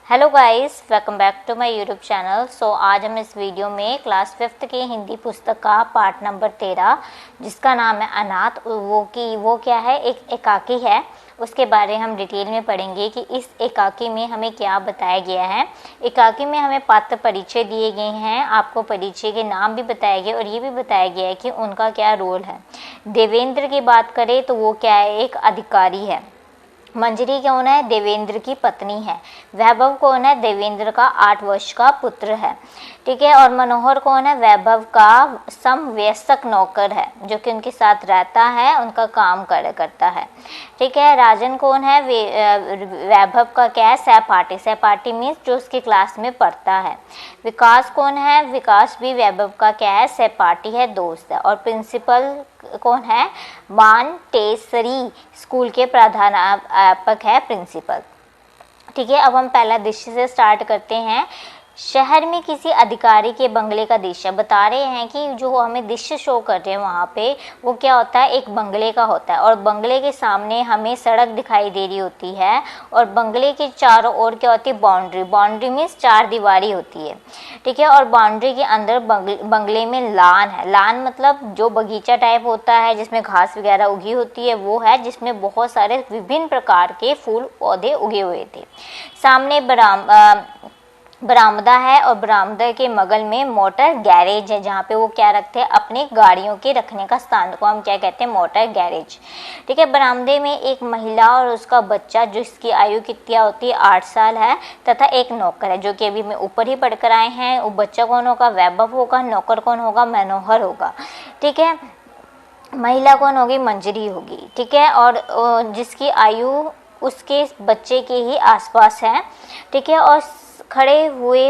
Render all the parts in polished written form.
Hello guys, welcome back to my YouTube channel. आज हम इस वीडियो में क्लास 5th की हिंदी पुस्तक का पार्ट नंबर 13 जिसका नाम है अनाथ, वो क्या है, एक एकाकी है, उसके बारे हम डिटेल में पढ़ेंगे कि इस एकाकी में हमें क्या बताया गया है। एकाकी में हमें पात्र परिचय दिए गए हैं, आपको परिचय के नाम भी बताए गए और ये भी बताया गया है कि उनका क्या रोल है। देवेंद्र की बात करें तो वो क्या है, एक अधिकारी है। मंजरी कौन है, देवेंद्र की पत्नी है। वैभव कौन है, देवेंद्र का 8 वर्ष का पुत्र है। ठीक है। और मनोहर कौन है, वैभव का समवयस्क नौकर है जो कि उनके साथ रहता है, उनका काम करता है। ठीक है। राजन कौन है, वैभव का क्या है, सहपाठी। सहपाठी मीन्स जो उसकी क्लास में पढ़ता है। विकास कौन है, विकास भी वैभव का क्या है, सहपाठी है, दोस्त है। और प्रिंसिपल कौन है, मानटेसरी स्कूल के प्रधानाध्यापक है प्रिंसिपल। ठीक है। अब हम पहला दृश्य से स्टार्ट करते हैं। शहर में किसी अधिकारी के बंगले का दृश्य बता रहे हैं कि जो हमें दृश्य शो कर रहे हैं वहाँ पे वो क्या होता है, एक बंगले का होता है और बंगले के सामने हमें सड़क दिखाई दे रही होती है और बंगले के चारों ओर क्या होती है, बाउंड्री। बाउंड्री मीन्स 4 दीवारी होती है। ठीक है। और बाउंड्री के अंदर बंगले में लान है। लान मतलब जो बगीचा टाइप होता है जिसमें घास वगैरह उगी होती है, वो है जिसमें बहुत सारे विभिन्न प्रकार के फूल पौधे उगे हुए थे। सामने बरामदा है और बरामदा के बगल में मोटर गैरेज है जहाँ पे वो क्या रखते हैं, अपनी गाड़ियों के रखने का स्थान को हम क्या कहते हैं, मोटर गैरेज। ठीक है। बरामदे में एक महिला और उसका बच्चा जिसकी आयु कितनी होती है, 8 साल है, तथा एक नौकर है जो कि अभी मैं ऊपर ही पढ़कर आए हैं। वो बच्चा कौन होगा, वैभव होगा। नौकर कौन होगा, मनोहर होगा। ठीक है। महिला कौन होगी, मंजरी होगी। ठीक है। और जिसकी आयु उसके बच्चे के ही आसपास है। ठीक है। और खड़े हुए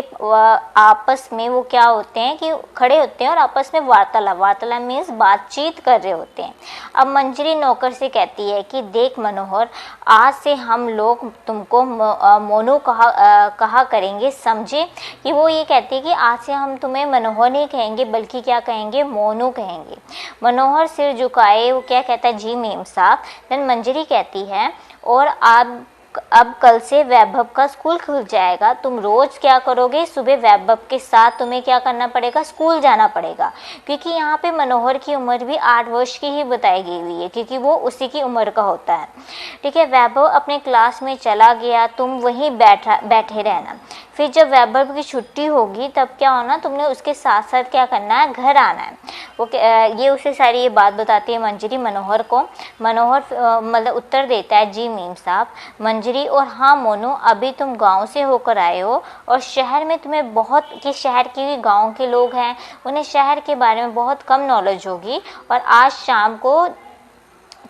आपस में वो क्या होते हैं कि खड़े होते हैं और आपस में वार्तालाप मीन्स बातचीत कर रहे होते हैं। अब मंजरी नौकर से कहती है कि देख मनोहर, आज से हम लोग तुमको मोनू कहा करेंगे, समझे। कि वो ये कहती है कि आज से हम तुम्हें मनोहर नहीं कहेंगे बल्कि क्या कहेंगे, मोनू कहेंगे। मनोहर सिर झुकाए वो क्या कहता है, जी मेम साहब। देन मंजरी कहती है और अब कल से वैभव का स्कूल खुल जाएगा, तुम रोज क्या करोगे, सुबह वैभव के साथ तुम्हें क्या करना पड़ेगा, स्कूल जाना पड़ेगा। क्योंकि यहाँ पे मनोहर की उम्र भी 8 वर्ष की ही बताई गई हुई है क्योंकि वो उसी की उम्र का होता है। ठीक है। वैभव अपने क्लास में चला गया, तुम वहीं बैठे रहना। फिर जब वैभव की छुट्टी होगी तब क्या होना, तुमने उसके साथ साथ क्या करना है, घर आना है। वो ये उसे सारी ये बात बताती है मंजरी मनोहर को। मनोहर मतलब उत्तर देता है, जी मेम साहब। मंजरी और हाँ मोनू, अभी तुम गांव से होकर आए हो और शहर में तुम्हें बहुत कि शहर के गांव के लोग हैं उन्हें शहर के बारे में बहुत कम नॉलेज होगी और आज शाम को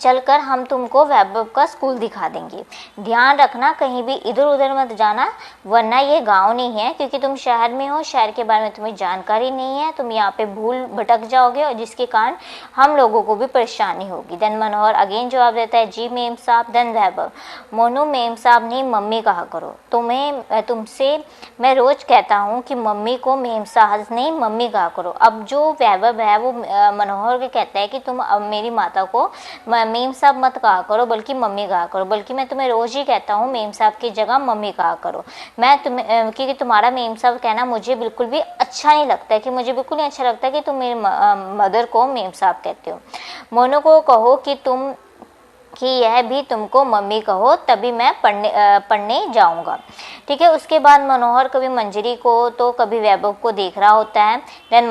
चलकर हम तुमको वैभव का स्कूल दिखा देंगे। ध्यान रखना कहीं भी इधर उधर मत जाना वरना ये गांव नहीं है, क्योंकि तुम शहर में हो, शहर के बारे में तुम्हें जानकारी नहीं है, तुम यहाँ पे भूल भटक जाओगे और जिसके कारण हम लोगों को भी परेशानी होगी। देन मनोहर अगेन जवाब देता है, जी मेम साहब। देन वैभव, मोनू मेम साहब नहीं मम्मी कहा करो, तुमसे मैं रोज कहता हूँ कि मम्मी को मेम साहब नहीं मम्मी कहा करो। अब जो वैभव है वो मनोहर को कहता है कि तुम अब मेरी माता को मेम साहब मत कहा करो बल्कि मम्मी कहा करो, बल्कि मैं तुम्हें रोज ही कहता हूँ मेम साहब की जगह मम्मी कहा करो। मैं तुम्हें क्योंकि तुम्हारा मेम साहब कहना मुझे बिल्कुल भी अच्छा नहीं लगता है, कि मुझे बिल्कुल नहीं अच्छा लगता कि तुम मेरी मदर को मेम साहब कहते हो। मोनू को कहो कि यह भी तुमको मम्मी कहो, तभी मैं पढ़ने जाऊंगा। ठीक है। उसके बाद मनोहर कभी मंजरी को तो कभी वैभव को देख रहा होता है। देन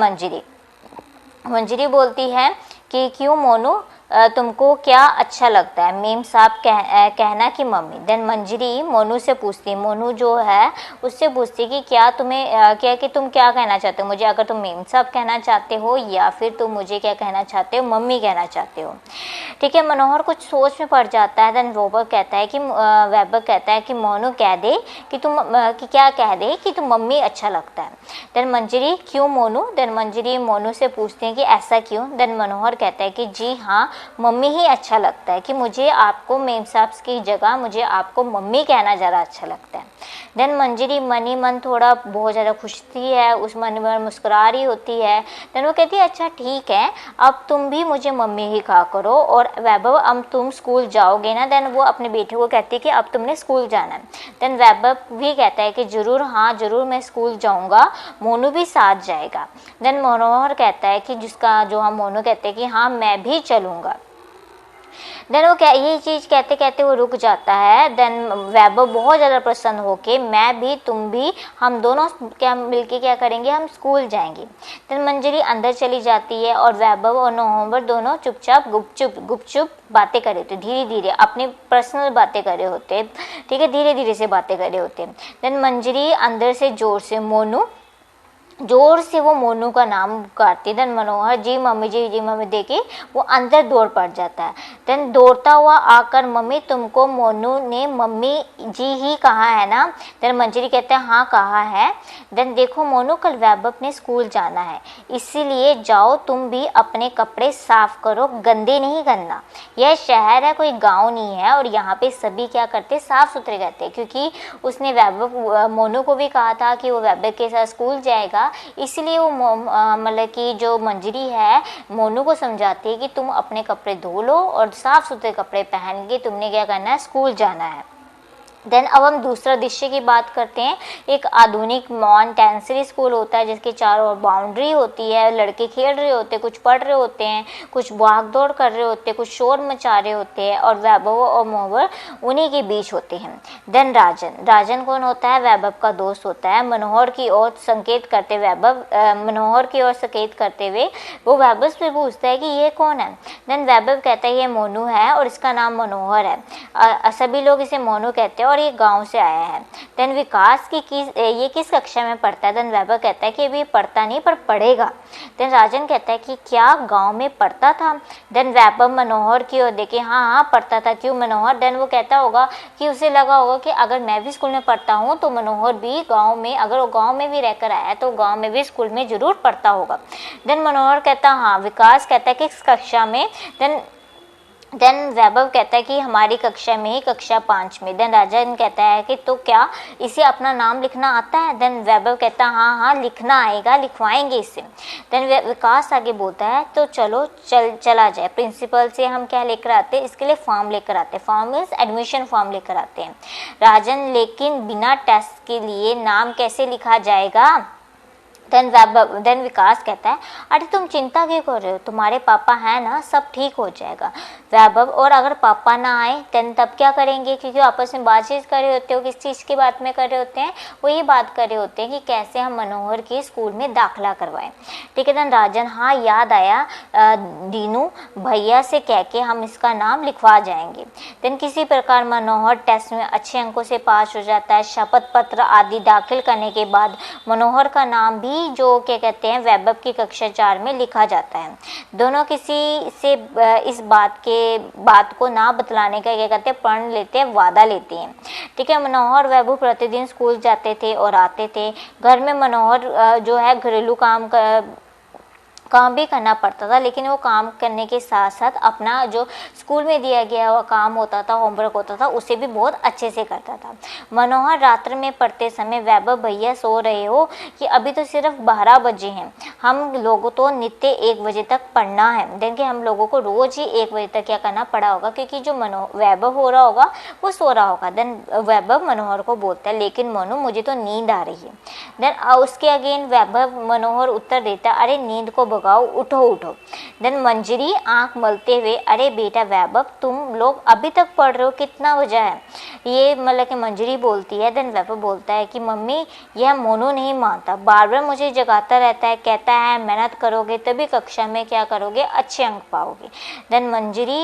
मंजरी बोलती है कि क्यों मोनू, तुमको क्या अच्छा लगता है, मेम साहब कहना कि मम्मी। देन मंजरी मोनू से पूछती, मोनू जो है उससे पूछती कि क्या तुम्हें कि तुम क्या कहना चाहते हो मुझे, अगर तुम मेम साहब कहना चाहते हो या फिर तुम मुझे क्या कहना चाहते हो, मम्मी कहना चाहते हो। ठीक है। मनोहर कुछ सोच में पड़ जाता है। देन वैभव कहता है कि मोनू कह दे कि क्या कह दे कि तुम मम्मी अच्छा लगता है। देन मंजरी, क्यों मोनू। देन मंजरी मोनू से पूछती है कि ऐसा क्यों। देन मनोहर कहता है कि जी हाँ, मम्मी ही अच्छा लगता है, कि मुझे आपको मेम साहब की जगह मुझे आपको मम्मी कहना ज़्यादा अच्छा लगता है। देन मंजरी मन ही मन थोड़ा बहुत ज़्यादा खुश थी है, उस मन में मुस्कुरा रही होती है। देन वो कहती है अच्छा ठीक है, अब तुम भी मुझे मम्मी ही कहा करो, और वैभव अब तुम स्कूल जाओगे ना। देन वो अपने बेटे को कहती है कि अब तुमने स्कूल जाना है। देन वैभव भी कहता है कि ज़रूर, हाँ ज़रूर मैं स्कूल जाऊँगा, मोनू भी साथ जाएगा। देन मनोहर कहता है कि जो हम मोनू कहते हैं कि हाँ मैं भी चलूँगा। देन वो क्या ये चीज़ कहते कहते वो रुक जाता है। देन वैभव बहुत ज़्यादा प्रसन्न होके मैं भी तुम भी हम दोनों क्या मिलके क्या करेंगे, हम स्कूल जाएंगे। देन मंजरी अंदर चली जाती है और वैभव और नवंबर दोनों चुपचाप गुपचुप बातें कर रहे होते, धीरे धीरे अपनी पर्सनल बातें कर रहे होते, ठीक है, धीरे धीरे से बातें कर रहे होते। देन मंजरी अंदर से जोर से वो मोनू का नाम पुकारती। देन मनोहर जी मम्मी देके वो अंदर दौड़ पड़ जाता है। देन दौड़ता हुआ आकर मम्मी तुमको मोनू ने मम्मी जी ही कहा है ना। देन मंजरी कहते हैं हाँ कहा है। देन देखो मोनू कल वैभव ने स्कूल जाना है, इसीलिए जाओ तुम भी अपने कपड़े साफ करो, गंदे नहीं करना। यह शहर है, कोई गाँव नहीं है, और यहाँ पे सभी क्या करते साफ सुथरे रहते, क्योंकि उसने वैभव मोनू को भी कहा था कि वो वैभव के साथ स्कूल जाएगा। इसलिए वो मतलब कि जो मंजरी है मोनू को समझाती है कि तुम अपने कपड़े धो लो और साफ सुथरे कपड़े पहन के तुमने क्या करना है, स्कूल जाना है। देन अब हम दूसरा दृश्य की बात करते हैं। एक आधुनिक मॉन्टेसरी स्कूल होता है जिसके चारों ओर बाउंड्री होती है, लड़के खेल रहे होते हैं, कुछ पढ़ रहे होते हैं, कुछ भाग दौड़ कर रहे होते हैं, कुछ शोर मचा रहे होते हैं, और वैभव और मोहर उन्हीं के बीच होते हैं। देन राजन कौन होता है, वैभव का दोस्त होता है। मनोहर की ओर संकेत करते हुए वो वैभव से पूछता है कि ये कौन है। देन वैभव कहता है ये मोनू है और इसका नाम मनोहर है। सभी लोग इसे मोनू कहते हैं और ये गांव से आया है। देन विकास ये किस कक्षा में पढ़ता है। देन वैभव कहता है कि अभी पढ़ता नहीं पर पढ़ेगा। देन राजन कहता है कि क्या गांव में पढ़ता था। देन वैभव मनोहर की ओर देखे, हाँ पढ़ता था, क्यों मनोहर। देन वो कहता होगा कि उसे लगा होगा कि अगर मैं भी स्कूल में पढ़ता हूँ तो मनोहर भी गाँव में, अगर वो गाँव में भी रहकर आया तो गाँव में भी स्कूल में जरूर पढ़ता होगा। देन मनोहर कहता हाँ। विकास कहता है कि किस कक्षा में। देन वैभव कहता है कि हमारी कक्षा में ही, कक्षा 5 में। देन राजन कहता है कि तो क्या इसे अपना नाम लिखना आता है। देन वैभव कहता है हाँ लिखना आएगा, लिखवाएंगे इससे। देन विकास आगे बोलता है तो चलो चला जाए, प्रिंसिपल से हम क्या लेकर आते हैं, इसके लिए फॉर्म लेकर आते हैं। फॉर्म मीन्स एडमिशन फॉर्म लेकर आते हैं। राजन लेकिन बिना टेस्ट के लिए नाम कैसे लिखा जाएगा। देन विकास कहता है अरे तुम चिंता क्यों कर रहे हो, तुम्हारे पापा हैं ना, सब ठीक हो जाएगा। वैभव और अगर पापा ना आए देन तब क्या करेंगे, क्योंकि आपस में बातचीत कर रहे होते हो, किस चीज़ की बात में कर रहे होते हैं, वो ये बात कर रहे होते हैं कि कैसे हम मनोहर की स्कूल में दाखिला करवाएं। ठीक है। देन राजन हाँ याद आया, दीनू भैया से कह के हम इसका नाम लिखवा जाएंगे। देन किसी प्रकार मनोहर टेस्ट में अच्छे अंकों से पास हो जाता है। शपथ पत्र आदि दाखिल करने के बाद मनोहर का नाम भी जो क्या कहते हैं वैभव की कक्षा 4 में लिखा जाता है। दोनों किसी से इस बात को ना बतलाने का क्या कहते हैं प्रण लेते हैं, वादा लेते हैं। ठीक है। मनोहर वैभव प्रतिदिन स्कूल जाते थे और आते थे। घर में मनोहर जो है घरेलू काम भी करना पड़ता था, लेकिन वो काम करने के साथ साथ अपना जो स्कूल में दिया गया हुआ काम होता था, होमवर्क होता था, उसे भी बहुत अच्छे से करता था। मनोहर रात्र में पढ़ते समय वैभव भैया सो रहे हो कि अभी तो सिर्फ 12 बजे हैं, हम लोगों तो नित्य 1 बजे तक पढ़ना है। देखिए हम लोगों को रोज ही 1 बजे तक क्या करना पड़ा होगा, क्योंकि जो वैभव हो रहा होगा वो सो रहा होगा। देन वैभव मनोहर को बोलता है लेकिन मनु मुझे तो नींद आ रही है। देन उसके अगेन वैभव मनोहर उत्तर देता अरे नींद को भगाओ, उठो। देन मंजरी आंख मलते हुए अरे बेटा वैभव तुम लोग अभी तक पढ़ रहे हो, कितना बजा है, ये मतलब कि मंजरी बोलती है। देन वैभव बोलता है कि मम्मी यह मोनू नहीं मानता, बार बार मुझे जगाता रहता है, कहता है मेहनत करोगे तभी कक्षा में क्या करोगे, अच्छे अंक पाओगे। देन मंजरी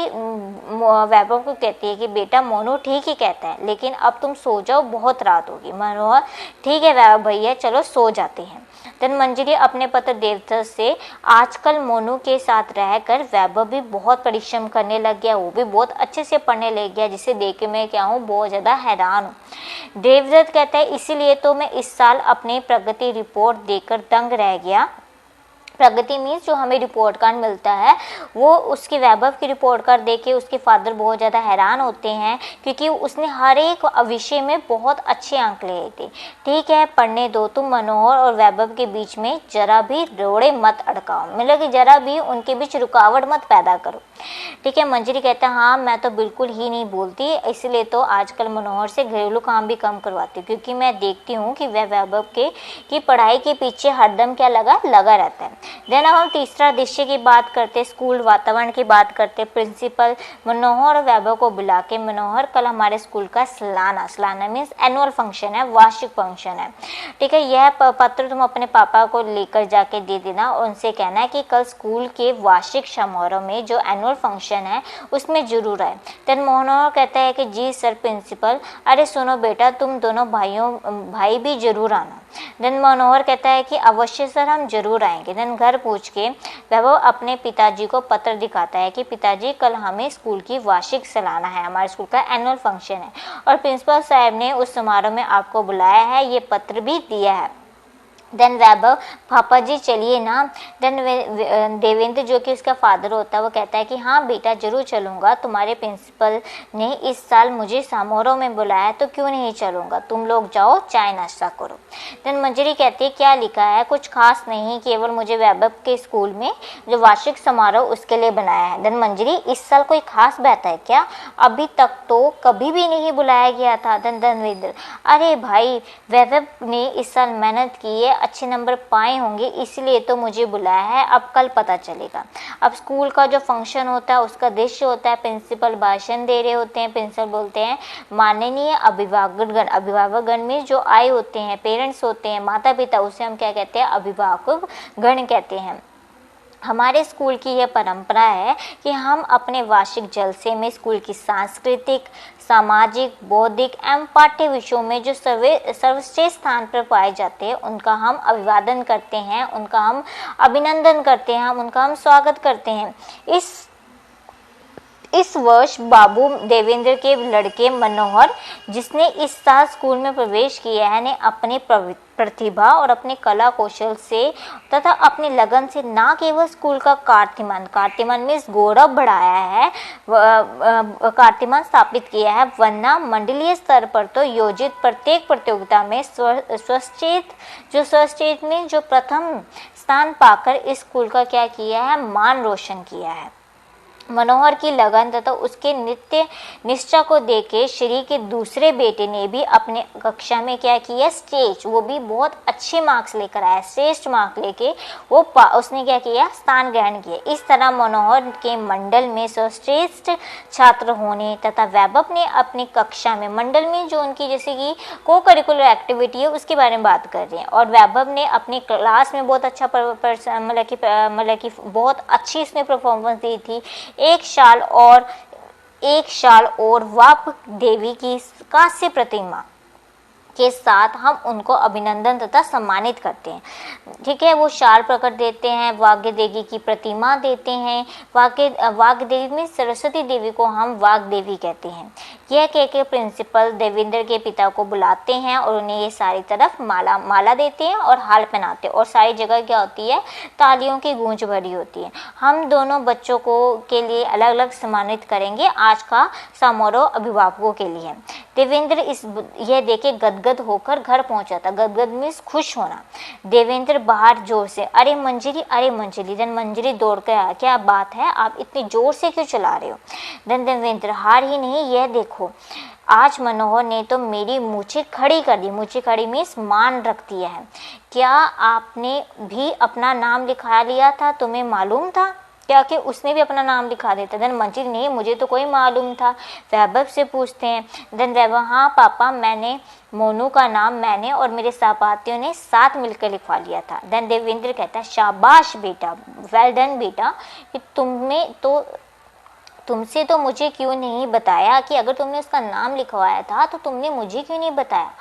वैभव को कहती है कि बेटा मोनू ठीक ही कहता है, लेकिन अब तुम सो जाओ, बहुत रात होगी। मनोहर ठीक है वैभव भैया चलो सो जाते हैं। देन मंजरी अपने पत्र देवदत्त से आजकल मोनू के साथ रहकर वैभव भी बहुत परिश्रम करने लग गया, वो भी बहुत अच्छे से पढ़ने लग गया, जिसे देख के मैं क्या हूँ बहुत ज़्यादा हैरान हूँ। देवदत्त कहता है इसीलिए तो मैं इस साल अपनी प्रगति रिपोर्ट देकर दंग रह गया। प्रगति मीन्स जो हमें रिपोर्ट कार्ड मिलता है, वो उसके वैभव की रिपोर्ट कार्ड देख के उसके फादर बहुत ज़्यादा हैरान होते हैं, क्योंकि उसने हर एक विषय में बहुत अच्छे अंक लिए थे। ठीक है, पढ़ने दो, तुम मनोहर और वैभव के बीच में जरा भी रोड़े मत अड़काओ, मतलब कि जरा भी उनके बीच रुकावट मत पैदा करो। ठीक है, मंजरी कहता है हाँ मैं तो बिल्कुल ही नहीं बोलती, इसलिए तो आजकल मनोहर से घरेलू काम भी कम करवाती हूँ, क्योंकि मैं देखती हूँ कि वह वैभव की पढ़ाई के पीछे हरदम क्या लगा रहता है। देन अब हम तीसरा दृश्य की बात करते, स्कूल वातावरण की बात करते। प्रिंसिपल मनोहर और वैभव को बुला के, मनोहर कल हमारे स्कूल का सालाना मीन्स एनुअल फंक्शन है, वार्षिक फंक्शन है। ठीक है, यह पत्र तुम अपने पापा को लेकर जाके दे देना और उनसे कहना है कि कल स्कूल के वार्षिक समारोह में जो एनुअल फंक्शन है उसमें जरूर आए। देन मनोहर कहता है कि जी सर प्रिंसिपल, अरे सुनो बेटा, तुम दोनों भाई भी जरूर आना। देन मनोहर कहता है कि अवश्य सर, हम जरूर आएंगे। देन घर पूछ के वैभव अपने पिताजी को पत्र दिखाता है कि पिताजी कल हमें स्कूल की वार्षिक सालाना है, हमारे स्कूल का एनुअल फंक्शन है और प्रिंसिपल साहब ने उस समारोह में आपको बुलाया है, ये पत्र भी दिया है। देन वैभव, पापा जी चलिए ना। देन देवेंद्र जो कि उसका फादर होता है वो कहता है कि हाँ बेटा जरूर चलूँगा, तुम्हारे प्रिंसिपल ने इस साल मुझे समारोह में बुलाया तो क्यों नहीं चलूँगा, तुम लोग जाओ चाय नाश्ता करो। देन मंजरी कहती है क्या लिखा है, कुछ खास नहीं, केवल मुझे वैभव के स्कूल में जो वार्षिक समारोह उसके लिए बनाया है। देन मंजरी, इस साल कोई खास बात है क्या, अभी तक तो कभी भी नहीं बुलाया गया था। देन देवेंद्र, अरे भाई वैभव ने इस साल मेहनत की है, अच्छे नंबर पाए होंगे, इसलिए तो मुझे बुलाया है, अब कल पता चलेगा। अब स्कूल का जो फंक्शन होता है उसका दृश्य होता है, प्रिंसिपल भाषण दे रहे होते हैं, प्रिंसिपल बोलते हैं माननीय अभिभावकगण में जो आए होते हैं, पेरेंट्स होते हैं, माता पिता, उसे हम क्या कहते हैं, अभिभावक गण कहते हैं। हमारे स्कूल की यह परंपरा है कि हम अपने वार्षिक जलसे में स्कूल की सांस्कृतिक, सामाजिक, बौद्धिक एवं पाठ्य विषयों में जो सर्वश्रेष्ठ स्थान पर पाए जाते हैं उनका हम अभिवादन करते हैं, उनका हम अभिनंदन करते हैं, उनका हम स्वागत करते हैं। इस वर्ष बाबू देवेंद्र के लड़के मनोहर, जिसने इस साल स्कूल में प्रवेश किया है, ने अपनी प्रतिभा और अपने कला कौशल से तथा अपने लगन से न केवल स्कूल का कीर्तिमान मीन्स गौरव बढ़ाया है, कीर्तिमान स्थापित किया है, वरना मंडलीय स्तर पर तो योजित प्रत्येक प्रतियोगिता में सर्वश्रेष्ठ में जो प्रथम स्थान पाकर इस स्कूल का क्या किया है, मान रोशन किया है। मनोहर की लगन तथा उसके नित्य निष्ठा को देखे श्री के दूसरे बेटे ने भी अपने कक्षा में क्या किया, स्टेज, वो भी बहुत अच्छे मार्क्स लेकर आया, श्रेष्ठ मार्क्स लेके वो उसने क्या किया, स्थान ग्रहण किया। इस तरह मनोहर के मंडल में सर्वश्रेष्ठ छात्र होने तथा वैभव ने अपनी कक्षा में, मंडल में जो उनकी जैसे कि को करिकुलर एक्टिविटी है उसके बारे में बात कर रहे हैं, और वैभव ने अपनी क्लास में बहुत अच्छा मतलब कि बहुत अच्छी इसने परफॉर्मेंस दी थी। एक शाल और वाप देवी की कांस्य प्रतिमा के साथ हम उनको अभिनंदन तथा सम्मानित करते हैं। ठीक है, वो शाल प्रकट देते हैं, वाग्य देवी की प्रतिमा देते हैं। वाग्य देवी में सरस्वती देवी को हम वाग देवी कहते हैं। यह कह के प्रिंसिपल देवेंद्र के पिता को बुलाते हैं और उन्हें ये सारी तरफ माला देते हैं और हाल पहनाते हैं, और सारी जगह क्या होती है, तालियों की गूंज भरी होती है। हम दोनों बच्चों को के लिए अलग अलग सम्मानित करेंगे। आज का समारोह अभिभावकों के लिए। देवेंद्र यह देखे गदगद होकर घर पहुंचा था। गदगद मीन्स खुश होना। देवेंद्र बाहर जोर से अरे मंजरी। देन मंजरी दौड़ कर आया, क्या बात है, आप इतनी जोर से क्यों चला रहे हो। देन देवेंद्र, हार ही नहीं, यह देखो आज मनोहर ने तो मेरी मूछें खड़ी कर दी। मूछें खड़ी मीन्स मान रख दिया है। क्या आपने भी अपना नाम लिखा लिया था, तुम्हें मालूम था क्या कि उसने भी अपना नाम लिखा देता। देन मंजरी, नहीं मुझे तो कोई मालूम था। वैभव से पूछते हैं। देन वैभव, हाँ पापा, मैंने मोनू का नाम मैंने और मेरे सहपाठियों ने साथ मिलकर लिखवा लिया था। देन देवेंद्र कहता है, शाबाश बेटा, वेल डन बेटा, कि तुमसे तो मुझे क्यों नहीं बताया कि अगर तुमने उसका नाम लिखवाया था तो तुमने मुझे क्यों नहीं बताया,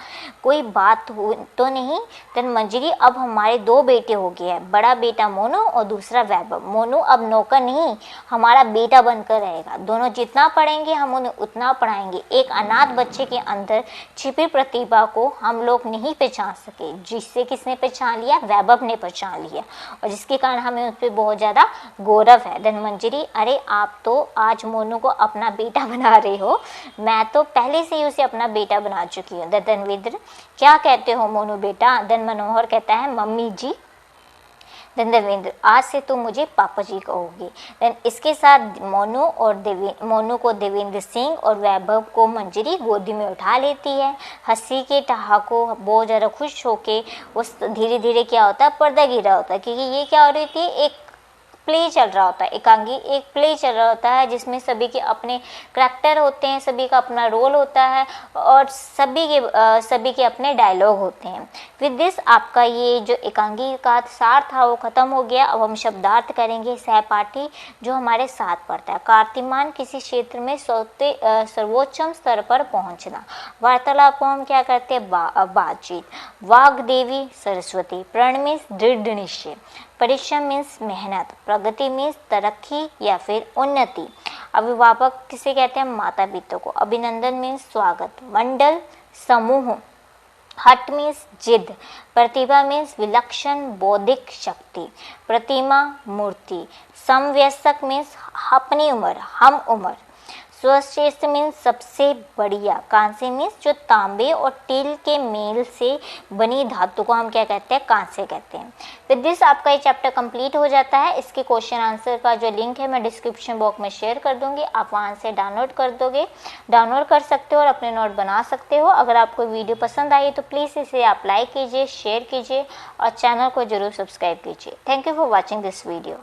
कोई बात हो तो नहीं। देन मंजरी अब हमारे 2 बेटे हो गए हैं, बड़ा बेटा मोनू और दूसरा वैभव। मोनू अब नौकर नहीं हमारा बेटा बनकर रहेगा, दोनों जितना पढ़ेंगे हम उन्हें उतना पढ़ाएंगे। एक अनाथ बच्चे के अंदर छिपी प्रतिभा को हम लोग नहीं पहचान सके, जिससे किसने पहचान लिया, वैभव ने पहचान लिया, और जिसके कारण हमें उस पर बहुत ज़्यादा गौरव है। धनमंजरी अरे आप तो आज मोनू को अपना बेटा बना रहे हो, मैं तो पहले से ही उसे अपना बेटा बना चुकी हूँ। धनवीर क्या कहते हो मोनू बेटा? धन मनोहर कहता है मम्मी जी। देन देवेंद्र आज से तुम मुझे पापा जी कहोगे। देन इसके साथ मोनू को देवेंद्र सिंह और वैभव को मंजरी गोदी में उठा लेती है। हंसी के ठहाको बहुत ज़्यादा खुश होके उस धीरे धीरे क्या होता है, पर्दा गिरा होता है, क्योंकि ये क्या हो रही थी, एक प्ले चल रहा होता है, एकांगी एक प्ले चल रहा होता है जिसमें सभी के अपने करैक्टर होते हैं, सभी का अपना रोल होता है और सभी के अपने डायलॉग होते हैं। विद दिस आपका ये जो एकांगी का सार था वो खत्म हो गया। अब हम शब्दार्थ करेंगे। सहपाठी जो हमारे साथ पढ़ता है, कीर्तिमान किसी क्षेत्र में सर्वोच्चम स्तर पर पहुंचना। वार्तालाप को हम क्या करते हैं, बातचीत। वाग्देवी सरस्वती। प्रण मीन्स दृढ़ निश्चय। परिश्रम मीन्स मेहनत। प्रगति मीन्स तरक्की या फिर उन्नति। अभिभावक किसे कहते हैं, माता पिता को। अभिनंदन मीन्स स्वागत। मंडल समूह। हट मीन्स जिद। प्रतिभा मीन्स विलक्षण बौद्धिक शक्ति। प्रतिमा मूर्ति। समवयस्क मीन्स अपनी उम्र, हम उम्र। सर्वश्रेष्ठ मीन्स सबसे बढ़िया। कांस्य मीन्स जो तांबे और टील के मेल से बनी धातु को हम क्या कहते हैं, कांस्य कहते हैं। विद दिस आपका ये चैप्टर कंप्लीट हो जाता है। इसके क्वेश्चन आंसर का जो लिंक है मैं डिस्क्रिप्शन बॉक्स में शेयर कर दूंगी, आप वहां से डाउनलोड कर सकते हो और अपने नोट बना सकते हो। अगर आपको वीडियो पसंद आई तो प्लीज़ इसे आप लाइक कीजिए, शेयर कीजिए और चैनल को जरूर सब्सक्राइब कीजिए। Thank you for watching this video.